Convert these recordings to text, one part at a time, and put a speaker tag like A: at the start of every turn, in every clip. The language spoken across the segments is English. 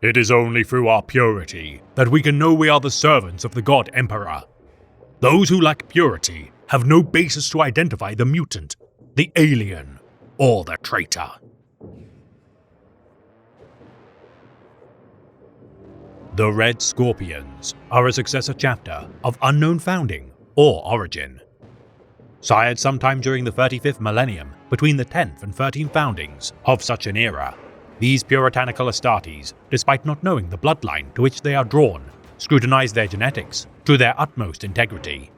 A: It is only through our purity that we can know we are the servants of the God Emperor. Those who lack purity have no basis to identify the mutant, the alien, or the traitor. The Red Scorpions are a successor chapter of unknown founding or origin. Sired sometime during the 35th millennium between the 10th and 13th foundings of such an era, these puritanical Astartes, despite not knowing the bloodline to which they are drawn, scrutinize their genetics to their utmost integrity.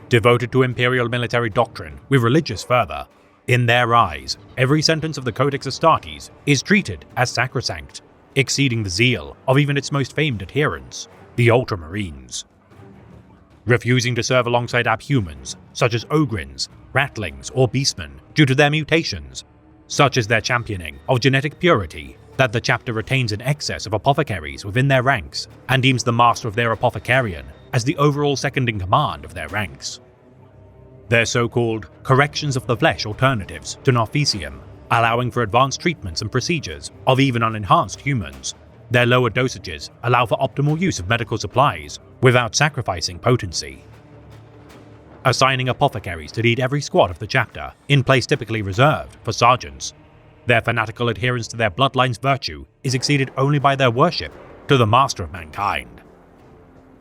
A: Devoted to imperial military doctrine with religious fervor, in their eyes, every sentence of the Codex Astartes is treated as sacrosanct, exceeding the zeal of even its most famed adherents, the Ultramarines. Refusing to serve alongside abhumans such as Ogrins, Ratlings, or Beastmen due to their mutations, such as their championing of genetic purity that the chapter retains an excess of apothecaries within their ranks and deems the master of their apothecarian as the overall second-in-command of their ranks. Their so-called corrections of the flesh alternatives to Narthecium, allowing for advanced treatments and procedures of even unenhanced humans. Their lower dosages allow for optimal use of medical supplies without sacrificing potency. Assigning apothecaries to lead every squad of the chapter, in place typically reserved for sergeants. Their fanatical adherence to their bloodline's virtue is exceeded only by their worship to the master of mankind.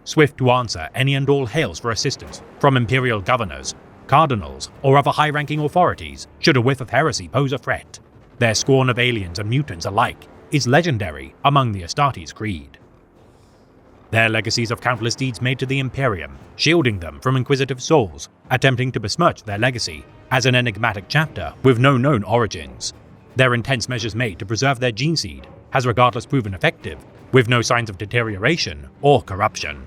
A: Swift to answer any and all hails for assistance from imperial governors, cardinals, or other high-ranking authorities should a whiff of heresy pose a threat. Their scorn of aliens and mutants alike is legendary among the Astartes creed. Their legacies of countless deeds made to the Imperium, shielding them from inquisitive souls, attempting to besmirch their legacy as an enigmatic chapter with no known origins. Their intense measures made to preserve their gene seed has regardless proven effective, with no signs of deterioration or corruption.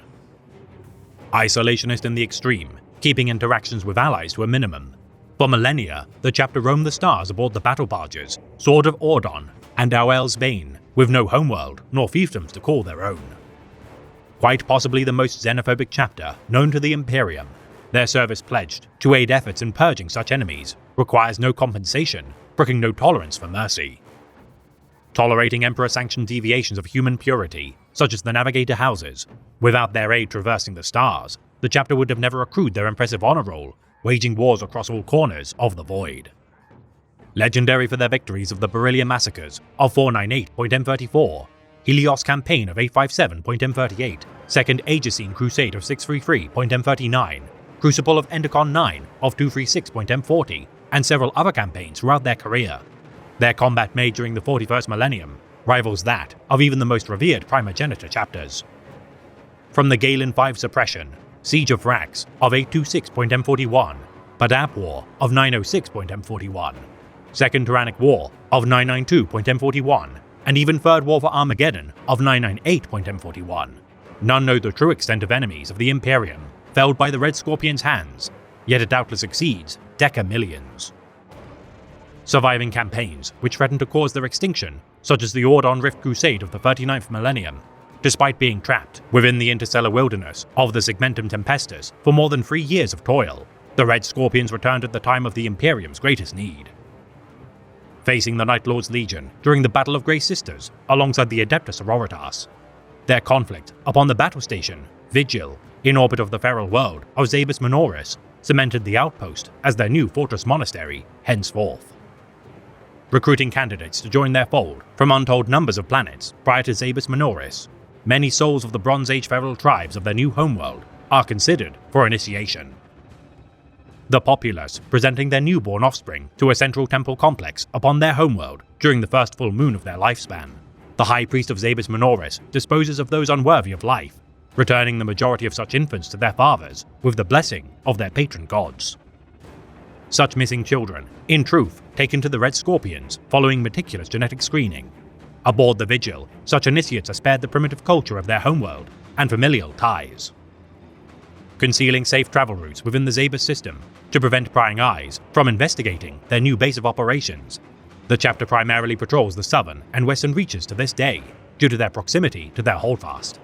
A: Isolationist in the extreme, keeping interactions with allies to a minimum. For millennia, the chapter roamed the stars aboard the battle barges, Sword of Ordon, and Auel's Bane, with no homeworld nor fiefdoms to call their own. Quite possibly the most xenophobic chapter known to the Imperium, their service pledged to aid efforts in purging such enemies requires no compensation, brooking no tolerance for mercy. Tolerating Emperor-sanctioned deviations of human purity, such as the Navigator houses, without their aid traversing the stars, the chapter would have never accrued their impressive honor roll, waging wars across all corners of the void. Legendary for their victories of the Beryllium massacres of 498.M34, Helios campaign of 857.M38, Second Aegisine Crusade of 633.M39, Crucible of Endicon 9 of 236.M40, and several other campaigns throughout their career. Their combat made during the 41st millennium rivals that of even the most revered Primogenitor chapters. From the Galen 5 suppression, Siege of Thrax of 826.M41, Badab War of 906.M41, Second Tyrannic War of 992.M41, and even Third War for Armageddon of 998.M41. None know the true extent of enemies of the Imperium, felled by the Red Scorpion's hands, yet it doubtless exceeds decamillions. Surviving campaigns which threatened to cause their extinction, such as the Ordon Rift Crusade of the 39th millennium, despite being trapped within the interstellar wilderness of the Segmentum Tempestus for more than 3 years of toil, the Red Scorpions returned at the time of the Imperium's greatest need. Facing the Night Lord's Legion during the Battle of Grey Sisters alongside the Adeptus Auroritas. Their conflict upon the battle station, Vigil, in orbit of the feral world of Zabus Minoris, cemented the outpost as their new fortress monastery henceforth. Recruiting candidates to join their fold from untold numbers of planets prior to Zabus Minoris, many souls of the Bronze Age feral tribes of their new homeworld are considered for initiation. The populace presenting their newborn offspring to a central temple complex upon their homeworld during the first full moon of their lifespan. The High Priest of Zabus Minoris disposes of those unworthy of life, returning the majority of such infants to their fathers with the blessing of their patron gods. Such missing children, in truth, taken to the Red Scorpions following meticulous genetic screening. Aboard the Vigil, such initiates are spared the primitive culture of their homeworld and familial ties. Concealing safe travel routes within the Zabus system to prevent prying eyes from investigating their new base of operations. The chapter primarily patrols the southern and western reaches to this day due to their proximity to their holdfast.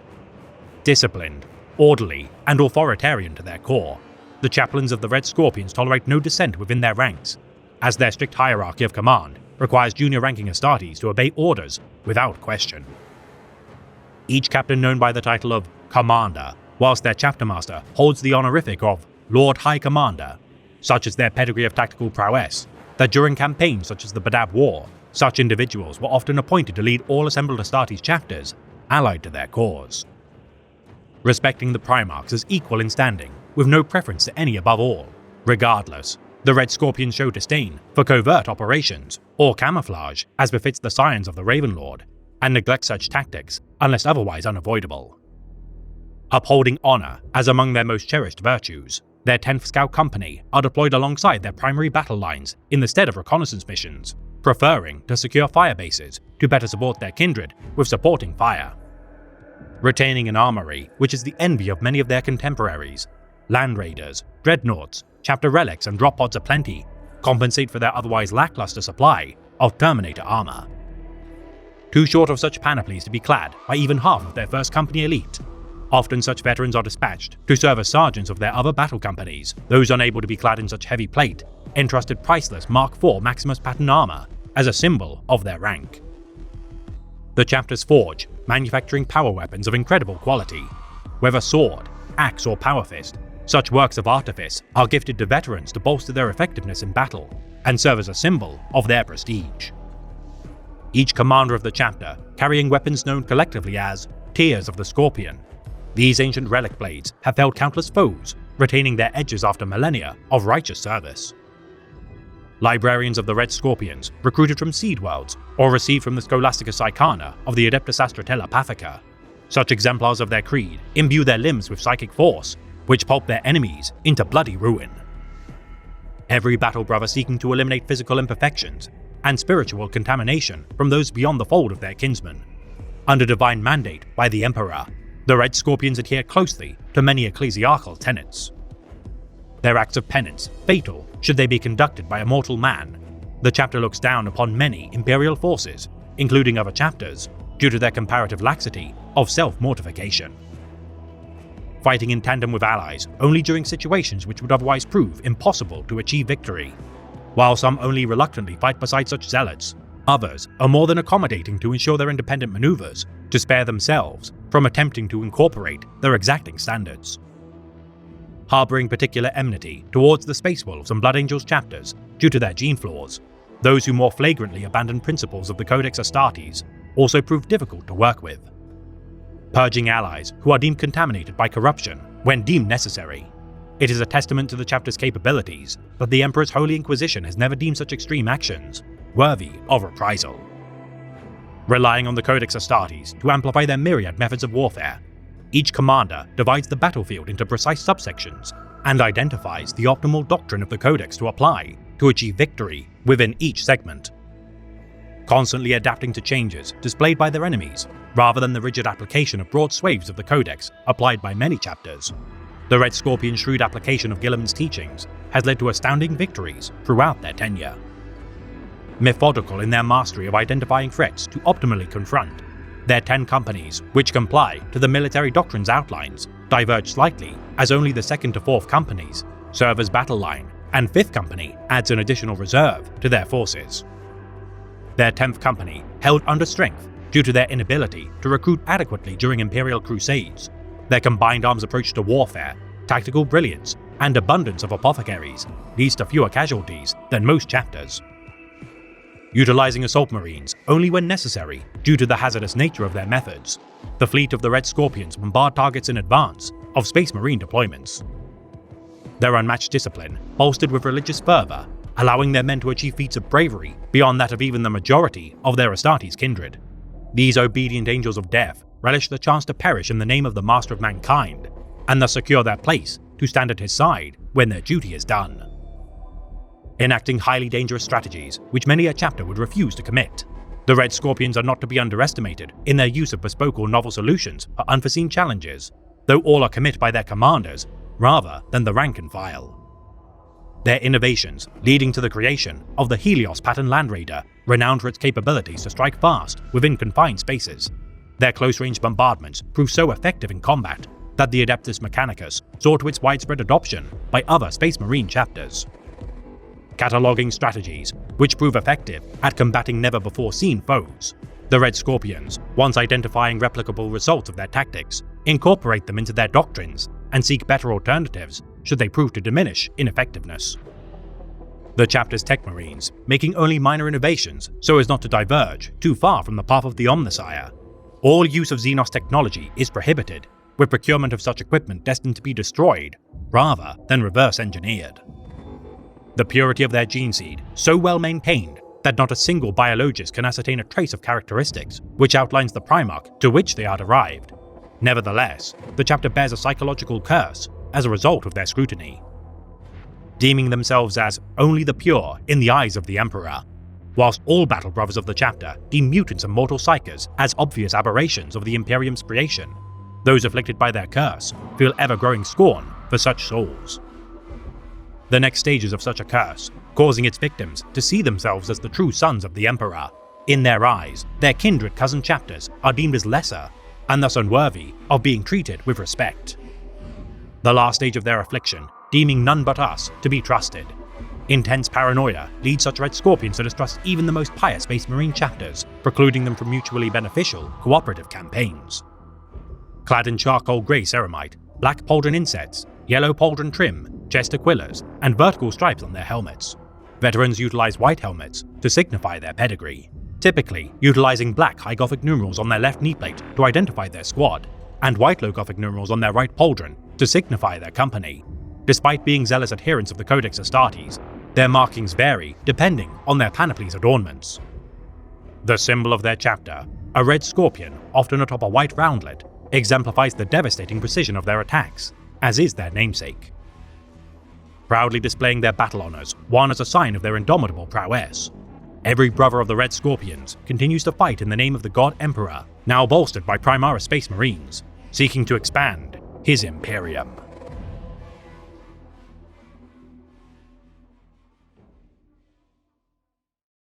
A: Disciplined, orderly, and authoritarian to their core, the chaplains of the Red Scorpions tolerate no dissent within their ranks, as their strict hierarchy of command requires junior ranking Astartes to obey orders without question. each captain known by the title of Commander, whilst their chapter master holds the honorific of Lord High Commander. Such is their pedigree of tactical prowess, that during campaigns such as the Badab War, such individuals were often appointed to lead all assembled Astartes chapters allied to their cause. Respecting the Primarchs as equal in standing, with no preference to any above all. Regardless, the Red Scorpions show disdain for covert operations or camouflage as befits the scions of the Ravenlord, and neglect such tactics unless otherwise unavoidable. Upholding honor as among their most cherished virtues, their 10th Scout Company are deployed alongside their primary battle lines in the stead of reconnaissance missions, preferring to secure fire bases to better support their kindred with supporting fire. Retaining an armory which is the envy of many of their contemporaries, Land Raiders, Dreadnoughts, chapter relics and drop pods aplenty compensate for their otherwise lackluster supply of Terminator armor. Too short of such panoplies to be clad by even half of their first company elite, often such veterans are dispatched to serve as sergeants of their other battle companies. Those unable to be clad in such heavy plate entrusted priceless Mark IV Maximus pattern armor as a symbol of their rank. The chapters forge, manufacturing power weapons of incredible quality. Whether sword, axe or power fist, such works of artifice are gifted to veterans to bolster their effectiveness in battle and serve as a symbol of their prestige. Each commander of the chapter carrying weapons known collectively as Tears of the Scorpion. These ancient relic blades have felled countless foes, retaining their edges after millennia of righteous service. Librarians of the Red Scorpions, recruited from seed worlds or received from the Scholasticus Icana of the Adeptus Astratella Pathica. Such exemplars of their creed imbue their limbs with psychic force, which pulp their enemies into bloody ruin. Every battle brother seeking to eliminate physical imperfections and spiritual contamination from those beyond the fold of their kinsmen. Under divine mandate by the Emperor, the Red Scorpions adhere closely to many ecclesiarchal tenets. Their acts of penance fatal should they be conducted by a mortal man. The chapter looks down upon many Imperial forces, including other chapters, due to their comparative laxity of self-mortification. Fighting in tandem with allies only during situations which would otherwise prove impossible to achieve victory. While some only reluctantly fight beside such zealots, others are more than accommodating to ensure their independent maneuvers to spare themselves from attempting to incorporate their exacting standards. Harboring particular enmity towards the Space Wolves and Blood Angels chapters due to their gene flaws, those who more flagrantly abandon principles of the Codex Astartes also prove difficult to work with. Purging allies who are deemed contaminated by corruption when deemed necessary. It is a testament to the chapter's capabilities that the Emperor's Holy Inquisition has never deemed such extreme actions worthy of reprisal. Relying on the Codex Astartes to amplify their myriad methods of warfare, each commander divides the battlefield into precise subsections and identifies the optimal doctrine of the Codex to apply to achieve victory within each segment. Constantly adapting to changes displayed by their enemies, rather than the rigid application of broad swathes of the Codex applied by many chapters, the Red Scorpion's shrewd application of Guilliman's teachings has led to astounding victories throughout their tenure. Methodical in their mastery of identifying threats to optimally confront, their 10 companies, which comply to the military doctrine's outlines, diverge slightly as only the 2nd to 4th companies serve as battle line, and 5th company adds an additional reserve to their forces. Their 10th company held under strength due to their inability to recruit adequately during Imperial crusades. Their combined arms approach to warfare, tactical brilliance, and abundance of apothecaries leads to fewer casualties than most chapters. Utilizing assault marines only when necessary due to the hazardous nature of their methods, the fleet of the Red Scorpions bombard targets in advance of Space Marine deployments. Their unmatched discipline, bolstered with religious fervor, allowing their men to achieve feats of bravery beyond that of even the majority of their Astartes kindred. These obedient angels of death relish the chance to perish in the name of the Master of Mankind, and thus secure their place to stand at his side when their duty is done. Enacting highly dangerous strategies which many a chapter would refuse to commit, the Red Scorpions are not to be underestimated in their use of bespoke or novel solutions for unforeseen challenges, though all are commit by their commanders rather than the rank and file. Their innovations leading to the creation of the Helios pattern Land Raider, renowned for its capabilities to strike fast within confined spaces. Their close-range bombardments prove so effective in combat that the Adeptus Mechanicus saw to its widespread adoption by other Space Marine chapters. Cataloging strategies which prove effective at combating never-before-seen foes, The Red Scorpions, once identifying replicable results of their tactics, incorporate them into their doctrines and seek better alternatives should they prove to diminish in effectiveness. The chapter's tech marines, making only minor innovations so as not to diverge too far from the path of the Omnissiah. All use of Xenos technology is prohibited, with procurement of such equipment destined to be destroyed, rather than reverse-engineered. The purity of their gene seed so well maintained that not a single biologist can ascertain a trace of characteristics which outlines the Primarch to which they are derived. Nevertheless, the chapter bears a psychological curse as a result of their scrutiny, deeming themselves as only the pure in the eyes of the Emperor, whilst all Battle Brothers of the chapter deem mutants and mortal psychers as obvious aberrations of the Imperium's creation. Those afflicted by their curse feel ever-growing scorn for such souls. The next stages of such a curse, causing its victims to see themselves as the true sons of the Emperor. In their eyes, their kindred cousin chapters are deemed as lesser, and thus unworthy of being treated with respect. The last stage of their affliction, deeming none but us to be trusted. Intense paranoia leads such Red Scorpions to distrust even the most pious Space Marine chapters, precluding them from mutually beneficial, cooperative campaigns. Clad in charcoal grey ceramite, black pauldron insets, yellow pauldron trim, chest aquillas, and vertical stripes on their helmets. Veterans utilize white helmets to signify their pedigree, typically utilizing black High Gothic numerals on their left knee plate to identify their squad, and white Low Gothic numerals on their right pauldron to signify their company. Despite being zealous adherents of the Codex Astartes, their markings vary depending on their panoply's adornments. The symbol of their chapter, a red scorpion often atop a white roundlet, exemplifies the devastating precision of their attacks, as is their namesake. Proudly displaying their battle honors, won as a sign of their indomitable prowess, every brother of the Red Scorpions continues to fight in the name of the God Emperor, now bolstered by Primaris Space Marines, seeking to expand his Imperium.